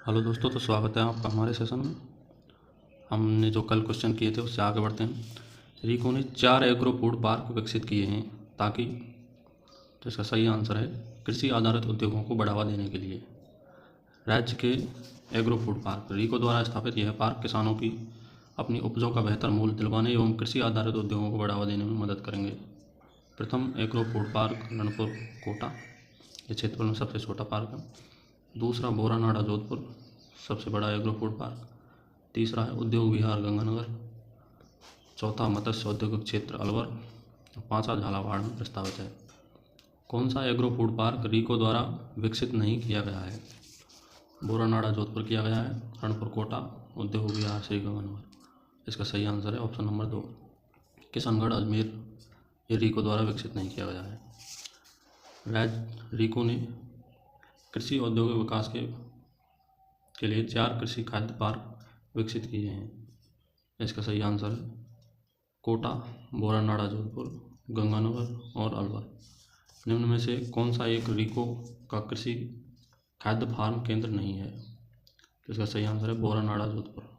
Hello दोस्तों, तो स्वागत है आपका हमारे सेशन में। हमने जो कल क्वेश्चन किए थे उससे आगे बढ़ते हैं। रीको ने 4 एग्रो फूड पार्क विकसित किए हैं ताकि, तो इसका सही आंसर है कृषि आधारित उद्योगों को बढ़ावा देने के लिए। राज्य के एग्रो फूड पार्क रीको द्वारा स्थापित यह पार्क किसानों की अपनी उपजों का बेहतर मूल्य दिलवाने एवं कृषि आधारित उद्योगों को बढ़ावा देने में मदद करेंगे। प्रथम agro food park Ranpur Kota, ये क्षेत्रफल में सबसे छोटा पार्क है। दूसरा बोरानाड़ा जोधपुर, सबसे बड़ा एग्रो फूड पार्क। तीसरा है उद्योग विहार गंगानगर। चौथा मत्स्य औद्योगिक क्षेत्र अलवर। और पाँचवा झालावाड़ में प्रस्तावित है। कौन सा एग्रो फूड पार्क रीको द्वारा विकसित नहीं किया गया है? बोरानाड़ा जोधपुर किया गया है, रणपुर कोटा, उद्योग विहार श्री गंगानगर। इसका सही आंसर है ऑप्शन नंबर 2, किशनगढ़ अजमेर, ये रीको द्वारा विकसित नहीं किया गया है। रीको ने कृषि औद्योगिक विकास के लिए 4 कृषि खाद्य पार्क विकसित किए हैं। इसका सही आंसर है कोटा, बोरानाड़ा जोधपुर, गंगानगर और अलवर। निम्न में से कौन सा एक रीको का कृषि खाद्य फार्म केंद्र नहीं है? तो इसका सही आंसर है बोरानाड़ा जोधपुर।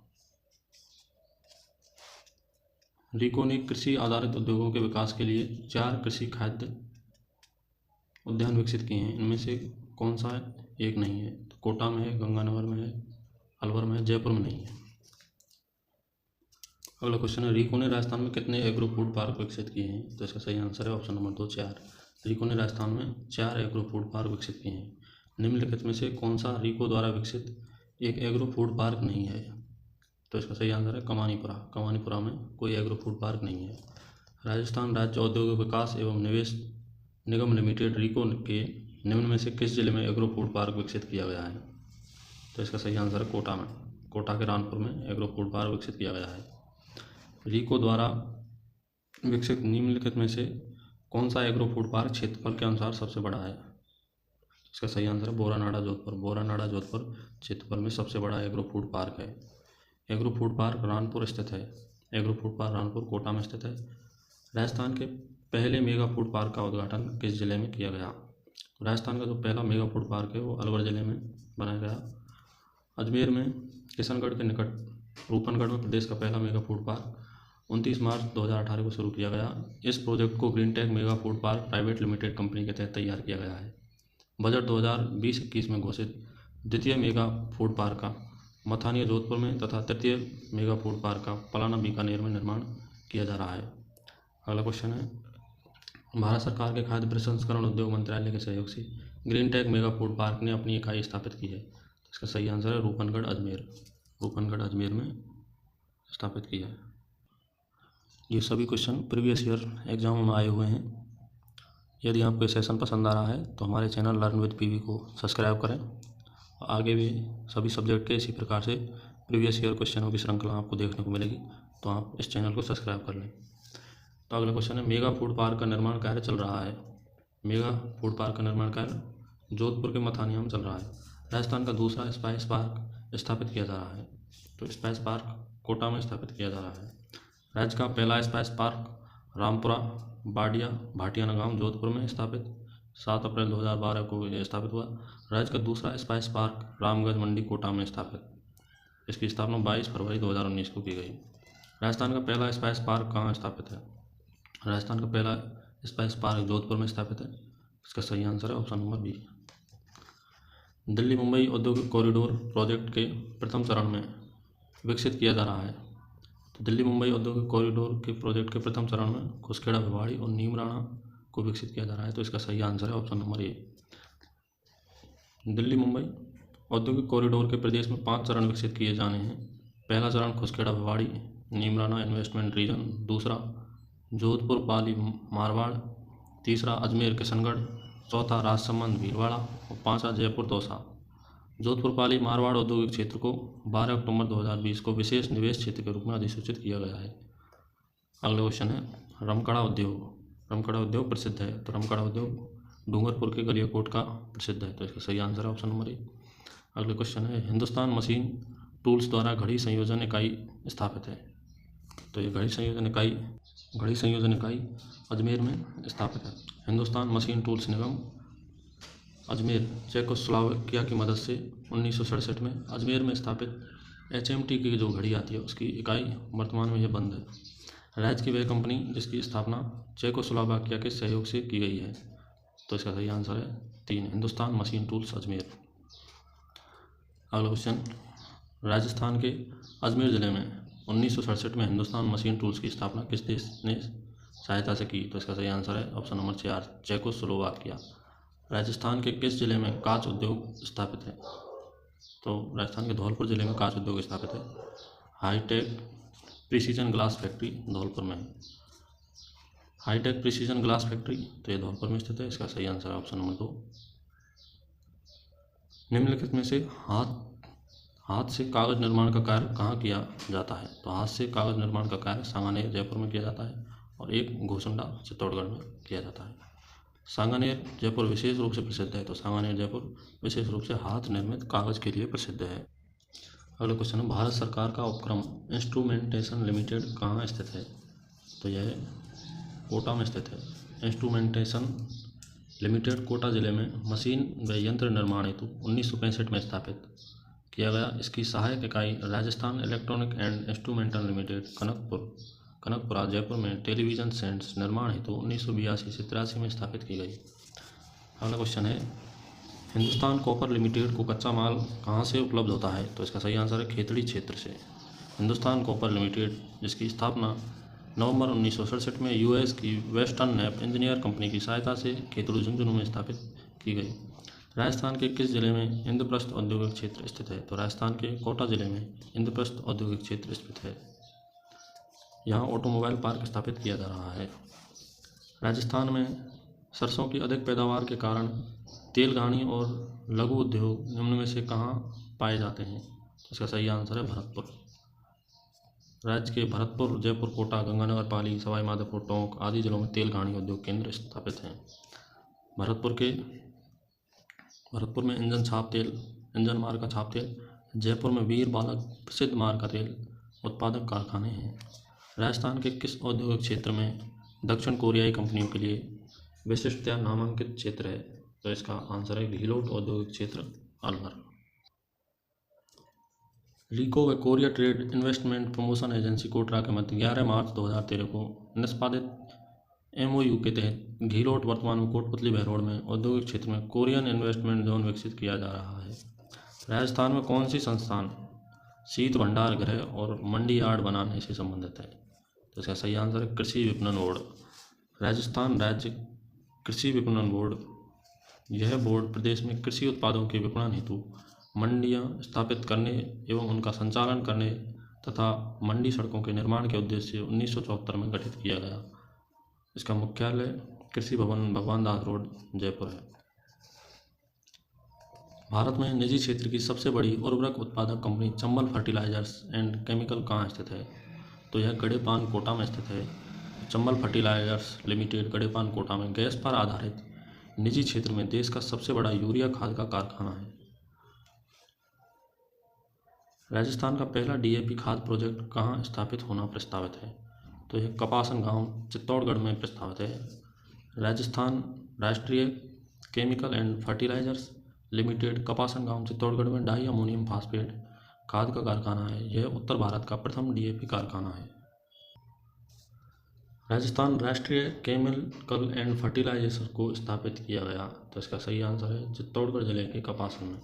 रीको ने कृषि आधारित उद्योगों के विकास के लिए 4 कृषि खाद्य उद्यान विकसित किए हैं। इनमें से कौन सा एक नहीं है? तो कोटा में है, गंगानगर में है, अलवर में है, जयपुर में नहीं है। अगला क्वेश्चन है, रीको ने राजस्थान में कितने एग्रो फूड पार्क विकसित किए हैं? तो इसका सही आंसर है ऑप्शन नंबर 2, 4। रीको ने राजस्थान में 4 एग्रो फूड पार्क विकसित किए हैं। निम्नलिखित में से कौन सा रीको द्वारा विकसित एक एग्रो फूड पार्क नहीं है? तो इसका सही आंसर है कमानीपुरा। कमानीपुरा में कोई एग्रो फूड पार्क नहीं है। राजस्थान राज्य औद्योगिक विकास एवं निवेश निगम लिमिटेड रीको के निम्न में से किस जिले में एग्रो फूड पार्क विकसित किया गया है? तो इसका सही आंसर है कोटा में। कोटा के रानपुर में एग्रो फूड पार्क विकसित किया गया है। रीको द्वारा विकसित निम्नलिखित में से कौन सा एग्रो फूड पार्क क्षेत्रफल के अनुसार सबसे बड़ा है? इसका सही आंसर है बोरानाड़ा जोधपुर। बोरानाड़ा जोधपुर क्षेत्रफल में सबसे बड़ा एग्रो फूड पार्क है। एग्रो फूड पार्क रानपुर स्थित है। Agro food park Ranpur Kota में स्थित है। राजस्थान के पहले मेगा फूड पार्क का उद्घाटन किस जिले में किया गया? राजस्थान का जो पहला मेगा फूड पार्क है वो अलवर जिले में बनाया गया। अजमेर में किशनगढ़ के निकट रूपनगढ़ में प्रदेश का पहला मेगा फूड पार्क 29 मार्च 2018 को शुरू किया गया। इस प्रोजेक्ट को green tech mega food park private limited company के तहत तैयार किया गया है। बजट 2020-21 में घोषित द्वितीय मेगा फूड पार्क का मथानिया जोधपुर में तथा तृतीय मेगा फूड पार्क का पलाना बीकानेर में निर्माण किया जा रहा है। अगला क्वेश्चन है, भारत सरकार के खाद्य प्रसंस्करण उद्योग मंत्रालय के सहयोग से green tech mega food park ने अपनी इकाई स्थापित की है। इसका सही आंसर है रूपनगढ़ अजमेर। रूपनगढ़ अजमेर में स्थापित किया है। ये सभी क्वेश्चन प्रीवियस ईयर एग्जाम में आए हुए हैं। यदि आपको सेशन पसंद आ रहा है तो हमारे चैनल लर्न विद पीवी को सब्सक्राइब करें। आगे भी सभी सब्जेक्ट के इसी प्रकार से प्रीवियस ईयर क्वेश्चनों की श्रृंखला आपको देखने को मिलेगी, तो आप इस चैनल को सब्सक्राइब कर लें। तो अगला क्वेश्चन है, मेगा फूड पार्क का निर्माण कार्य चल रहा है। मेगा फूड पार्क का निर्माण कार्य जोधपुर के मथानिया में चल रहा है। राजस्थान का दूसरा स्पाइस पार्क स्थापित किया जा रहा है। तो स्पाइस पार्क कोटा में स्थापित किया जा रहा है। राज्य का पहला स्पाइस पार्क रामपुरा बाडिया भाटियाना गांव जोधपुर में स्थापित 7 अप्रैल 2012 को स्थापित हुआ। राज्य का दूसरा स्पाइस पार्क रामगंज मंडी कोटा में स्थापित। इसकी स्थापना 22 फरवरी 2019 को की गई। राजस्थान का पहला स्पाइस पार्क कहाँ स्थापित है? राजस्थान का पहला स्पाइस पार्क जोधपुर में स्थापित है। इसका सही आंसर है option number B. Delhi Mumbai औद्योगिक कॉरिडोर प्रोजेक्ट के प्रथम चरण में विकसित किया जा रहा है। तो दिल्ली मुंबई औद्योगिक कॉरिडोर के प्रोजेक्ट के प्रथम चरण में खुसखेड़ा भिवाड़ी और नीमराणा को विकसित किया जा रहा है। तो इसका सही आंसर है option number A. Delhi Mumbai औद्योगिक कॉरिडोर के प्रदेश में 5 चरण विकसित किए जाने हैं। पहला चरण खुसखेड़ा भिवाड़ी नीमराणा इन्वेस्टमेंट रीजन, दूसरा जोधपुर पाली मारवाड़, तीसरा अजमेर किशनगढ़, चौथा राजसमंद भीलवाड़ा और पाँचवा जयपुर दौसा। जोधपुर पाली मारवाड़ औद्योगिक क्षेत्र को 12 अक्टूबर 2020 को विशेष निवेश क्षेत्र के रूप में अधिसूचित किया गया है। अगला क्वेश्चन है, रमकड़ा उद्योग। रमकड़ा उद्योग प्रसिद्ध है। तो रमकड़ा उद्योग डूंगरपुर के गलियाकोट का प्रसिद्ध है। तो इसका सही आंसर है ऑप्शन नंबर ए। अगला क्वेश्चन है, हिंदुस्तान मशीन टूल्स द्वारा घड़ी संयोजन इकाई स्थापित है। तो ये घड़ी संयोजन इकाई अजमेर में स्थापित है। हिंदुस्तान मशीन टूल्स निगम अजमेर चेकोस्लोवाकिया की मदद से 1967 में अजमेर में स्थापित HMT की जो घड़ी आती है उसकी इकाई वर्तमान में यह बंद है। राज्य की वह कंपनी जिसकी स्थापना चेकोस्लोवाकिया के सहयोग से की गई है। तो इसका सही आंसर है 3, हिंदुस्तान मशीन टूल्स अजमेर। अगला क्वेश्चन, राजस्थान के अजमेर ज़िले में 1967 में हिंदुस्तान मशीन टूल्स की स्थापना किस देश ने सहायता से की? तो इसका सही आंसर है ऑप्शन नंबर 4, चेकोस्लोवाकिया। राजस्थान के किस जिले में कांच उद्योग स्थापित है? तो राजस्थान के धौलपुर जिले में कांच उद्योग स्थापित है। Hi-tech precision glass factory Dholpur में है। हाईटेक प्रिसीजन ग्लास फैक्ट्री तो ये धौलपुर में स्थित है। इसका सही आंसर है ऑप्शन नंबर 2। निम्नलिखित में से हाथ से कागज निर्माण का कार्य कहाँ किया जाता है? तो हाथ से कागज निर्माण का कार्य सांगानेर जयपुर में किया जाता है और एक घोसंडा चित्तौड़गढ़ में किया जाता है। सांगानेर जयपुर विशेष रूप से प्रसिद्ध है। तो सांगानेर जयपुर विशेष रूप से हाथ निर्मित कागज के लिए प्रसिद्ध है। अगला क्वेश्चन है, भारत सरकार का उपक्रम इंस्ट्रूमेंटेशन लिमिटेड कहाँ स्थित है? तो यह कोटा में स्थित है। इंस्ट्रूमेंटेशन लिमिटेड कोटा जिले में मशीन व यंत्र निर्माण हेतु 1965 में स्थापित किया गया। इसकी सहायक इकाई Rajasthan electronic and instrumental limited Kanakapura Jaipur में टेलीविजन सेट्स निर्माण हेतु 1982 से 83 में स्थापित की गई। अगला क्वेश्चन है, हिंदुस्तान कॉपर लिमिटेड को कच्चा माल कहाँ से उपलब्ध होता है? तो इसका सही आंसर है खेतड़ी क्षेत्र से। हिंदुस्तान कॉपर लिमिटेड जिसकी स्थापना नवंबर 1967 में यूएस की वेस्टर्न नैप इंजीनियर कंपनी की सहायता से खेतड़ी झुंझुनू में स्थापित की गई। राजस्थान के किस जिले में इंद्रप्रस्थ औद्योगिक क्षेत्र स्थित है? तो राजस्थान के कोटा जिले में इंद्रप्रस्थ औद्योगिक क्षेत्र स्थित है। यहाँ ऑटोमोबाइल पार्क स्थापित किया जा रहा है। राजस्थान में सरसों की अधिक पैदावार के कारण तेल घानी और लघु उद्योग निम्न में से कहाँ पाए जाते हैं? तो इसका सही आंसर है भरतपुर। राज्य के भरतपुर, जयपुर, कोटा, गंगानगर, पाली, सवाई माधोपुर, टोंक आदि जिलों में तेल घानी उद्योग केंद्र स्थापित हैं। भरतपुर में इंजन मार्ग का छाप तेल, जयपुर में वीर बालक प्रसिद्ध मार्ग का तेल उत्पादक कारखाने हैं। राजस्थान के किस औद्योगिक क्षेत्र में दक्षिण कोरियाई कंपनियों के लिए विशिष्टता नामांकित क्षेत्र है? तो इसका आंसर है घीलोट औद्योगिक क्षेत्र अलवर। लीको व Korea trade investment promotion agency KOTRA के मध्य 11 मार्च 2013 को निष्पादित MOU के तहत घीलोट वर्तमान में कोटपुतली बहरोड में औद्योगिक क्षेत्र में कोरियन इन्वेस्टमेंट जोन विकसित किया जा रहा है। राजस्थान में कौन सी संस्थान शीत भंडार गृह और मंडी यार्ड बनाने से संबंधित है? तो इसका सही आंसर है कृषि विपणन बोर्ड। राजस्थान राज्य कृषि विपणन बोर्ड, यह बोर्ड प्रदेश में कृषि उत्पादों के विपणन हेतु मंडियां स्थापित करने एवं उनका संचालन करने तथा मंडी सड़कों के निर्माण के उद्देश्य से 1974 में गठित किया गया। इसका मुख्यालय कृषि भवन भगवान दास रोड जयपुर है। भारत में निजी क्षेत्र की सबसे बड़ी उर्वरक उत्पादक कंपनी चंबल फर्टिलाइजर्स एंड केमिकल कहाँ स्थित है? तो यह गड़ेपान कोटा में स्थित है। चंबल फर्टिलाइजर्स लिमिटेड गड़ेपान कोटा में गैस पर आधारित निजी क्षेत्र में देश का सबसे बड़ा यूरिया खाद का कारखाना है। राजस्थान का पहला DAP खाद प्रोजेक्ट कहाँ स्थापित होना प्रस्तावित है? तो यह कपासन गांव चित्तौड़गढ़ में प्रस्तावित है। Rajasthan Rashtriya chemical and fertilisers limited Kapasan गांव चित्तौड़गढ़ में डाई अमोनियम फास्फेट खाद का कारखाना है। यह उत्तर भारत का प्रथम DAP कारखाना है। Rajasthan Rashtriya chemical and fertilisers को स्थापित किया गया। तो इसका सही आंसर है चित्तौड़गढ़ जिले के कपासन में।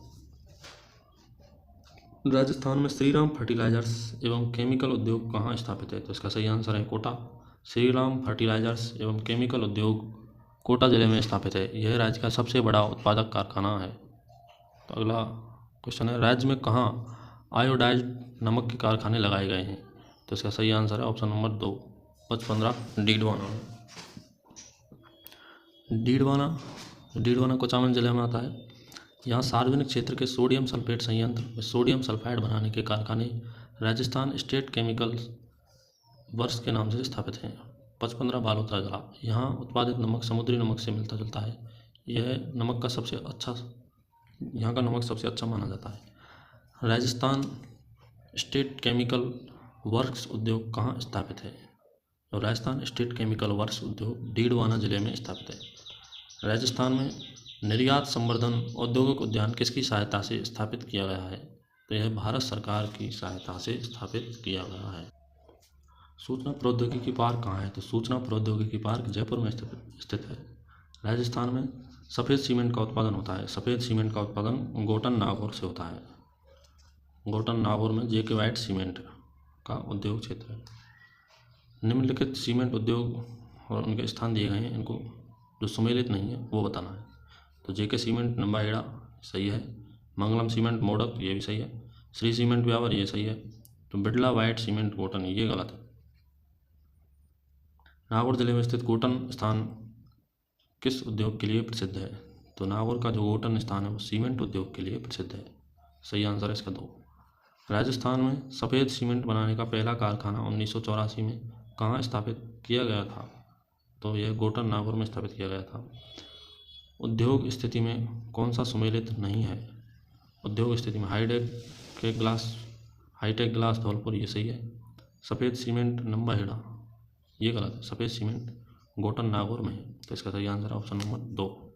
राजस्थान में श्रीराम फर्टिलाइजर्स एवं केमिकल उद्योग कहाँ स्थापित है? तो इसका सही आंसर है कोटा। श्रीराम फर्टिलाइजर्स एवं केमिकल उद्योग कोटा जिले में स्थापित है। यह राज्य का सबसे बड़ा उत्पादक कारखाना है। तो अगला क्वेश्चन है, राज्य में कहाँ आयोडाइज्ड नमक के कारखाने लगाए गए हैं? तो इसका सही आंसर है ऑप्शन नंबर 2, 55 डीडवाना कुचामन जिले में आता है। यहाँ सार्वजनिक क्षेत्र के सोडियम सल्फेट संयंत्र में सोडियम सल्फाइड बनाने के कारखाने राजस्थान स्टेट केमिकल्स वर्क्स के नाम से स्थापित हैं। 55 बालोतरा जिला, यहाँ उत्पादित नमक समुद्री नमक से मिलता जुलता है। यहाँ का नमक सबसे अच्छा माना जाता है। राजस्थान स्टेट केमिकल वर्क्स उद्योग कहाँ स्थापित है? तो राजस्थान स्टेट केमिकल वर्क्स उद्योग डीडवाना जिले में स्थापित है। राजस्थान में निर्यात संवर्धन औद्योगिक उद्यान किसकी सहायता से स्थापित किया गया है? तो यह भारत सरकार की सहायता से स्थापित किया गया है। सूचना प्रौद्योगिकी पार्क कहाँ है? तो सूचना प्रौद्योगिकी पार्क जयपुर में स्थित है। राजस्थान में सफ़ेद सीमेंट का उत्पादन होता है। सफ़ेद सीमेंट का उत्पादन गोटन नागौर से होता है। गोटन नागौर में JK वाइट सीमेंट का उद्योग क्षेत्र है। निम्नलिखित सीमेंट उद्योग और उनके स्थान दिए गए हैं, इनको जो सुमेलित नहीं है वो बताना है। तो JK सीमेंट नंबाहेड़ा सही है। मंगलम सीमेंट मोडक ये भी सही है। श्री सीमेंट ब्यावर ये सही है। तो बिड़ला वाइट सीमेंट गोटन ये गलत है। नागौर जिले में स्थित गोटन स्थान किस उद्योग के लिए प्रसिद्ध है? तो नागौर का जो गोटन स्थान है वो सीमेंट उद्योग के लिए प्रसिद्ध है। सही आंसर है इसका 2। राजस्थान में सफ़ेद सीमेंट बनाने का पहला कारखाना 1984 में कहाँ स्थापित किया गया था? तो यह गोटन नागौर में स्थापित किया गया था। उद्योग स्थिति में कौन सा सुमेलित नहीं है? उद्योग स्थिति में हाईटेक ग्लास धौलपुर ये सही है। सफ़ेद सीमेंट नंबाहेड़ा ये गलत है। सफ़ेद सीमेंट गोटन नागौर में है। तो इसका सही आंसर है ऑप्शन नंबर 2।